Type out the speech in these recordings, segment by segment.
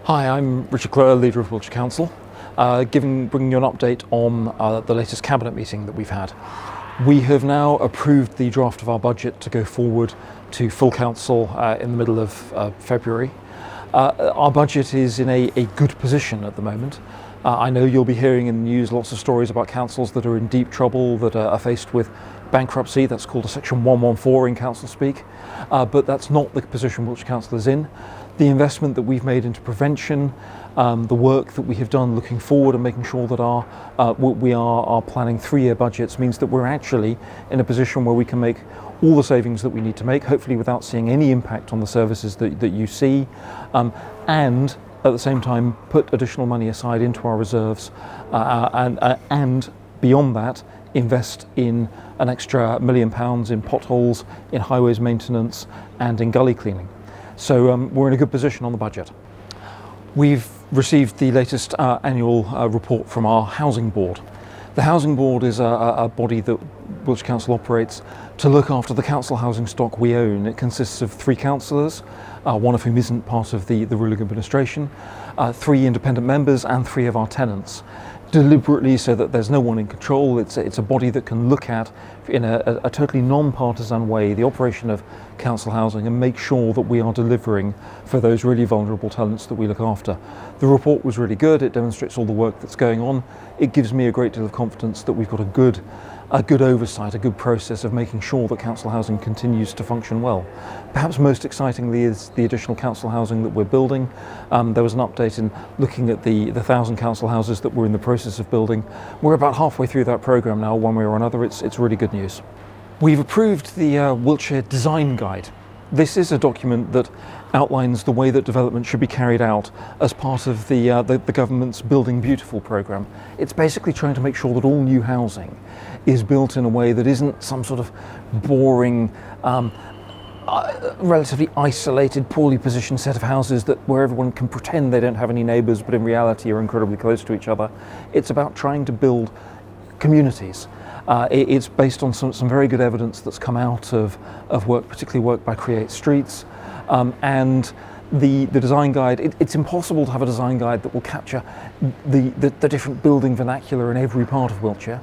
Hi, I'm Richard Clewer, leader of Wiltshire Council, bringing you an update on the latest cabinet meeting that we've had. We have now approved the draft of our budget to go forward to full council in the middle of February. Our budget is in a good position at the moment. I know you'll be hearing in the news lots of stories about councils that are in deep trouble, that are faced with bankruptcy. That's called a Section 114 in council speak, but that's not the position Wiltshire Council is in. The investment that we've made into prevention, the work that we have done looking forward and making sure that we are planning 3-year budgets means that we're actually in a position where we can make all the savings that we need to make, hopefully without seeing any impact on the services that you see, and at the same time put additional money aside into our reserves and beyond that invest in an extra £1 million in potholes, in highways maintenance and in gully cleaning. So we're in a good position on the budget. We've received the latest annual report from our Housing Board. The Housing Board is a body that Wiltshire Council operates to look after the council housing stock we own. It consists of 3 councillors, one of whom isn't part of the ruling administration, 3 independent members and 3 of our tenants. Deliberately so that there's no one in control. It's a body that can look at, in a totally non-partisan way, the operation of council housing and make sure that we are delivering for those really vulnerable tenants that we look after. The report was really good. It demonstrates all the work that's going on. It gives me a great deal of confidence that we've got a good oversight, a good process of making sure that council housing continues to function well. Perhaps most excitingly is the additional council housing that we're building. There was an update in looking at the 1,000 council houses that we're in the process of building. We're about halfway through that programme now, one way or another. It's really good news. We've approved the Wiltshire Design Guide. This is a document that outlines the way that development should be carried out as part of the government's Building Beautiful programme. It's basically trying to make sure that all new housing is built in a way that isn't some sort of boring, relatively isolated, poorly positioned set of houses where everyone can pretend they don't have any neighbours but in reality are incredibly close to each other. It's about trying to build communities. It's based on some very good evidence that's come out of work, particularly work by Create Streets, and the design guide. It's impossible to have a design guide that will capture the different building vernacular in every part of Wiltshire,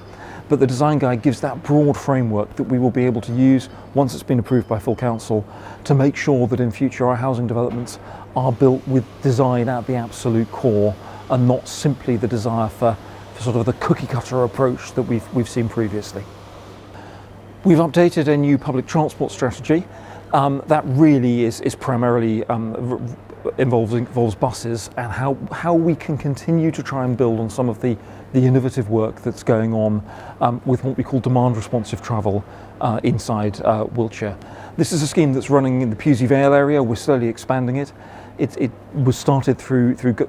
but the design guide gives that broad framework that we will be able to use once it's been approved by full council to make sure that in future our housing developments are built with design at the absolute core and not simply the desire for sort of the cookie cutter approach that we've seen previously. We've updated a new public transport strategy that really is primarily involves buses and how we can continue to try and build on some of the innovative work that's going on with what we call demand responsive travel inside Wiltshire. This is a scheme that's running in the Pewsey Vale area. We're slowly expanding it. It was started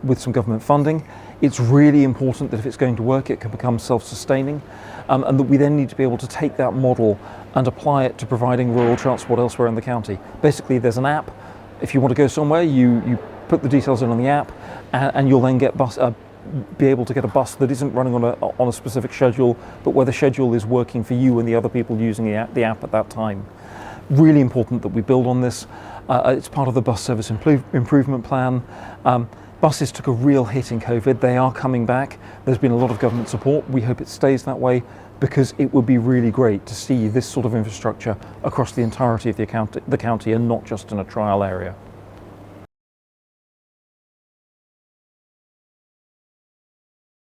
with some government funding. It's really important that if it's going to work, it can become self-sustaining, and that we then need to be able to take that model and apply it to providing rural transport elsewhere in the county. Basically, there's an app. If you want to go somewhere, you put the details in on the app, and you'll then be able to get a bus that isn't running on a specific schedule, but where the schedule is working for you and the other people using the app at that time. Really important that we build on this. It's part of the bus service improvement plan. Buses took a real hit in COVID. They are coming back. There's been a lot of government support. We hope it stays that way because it would be really great to see this sort of infrastructure across the entirety of the county and not just in a trial area.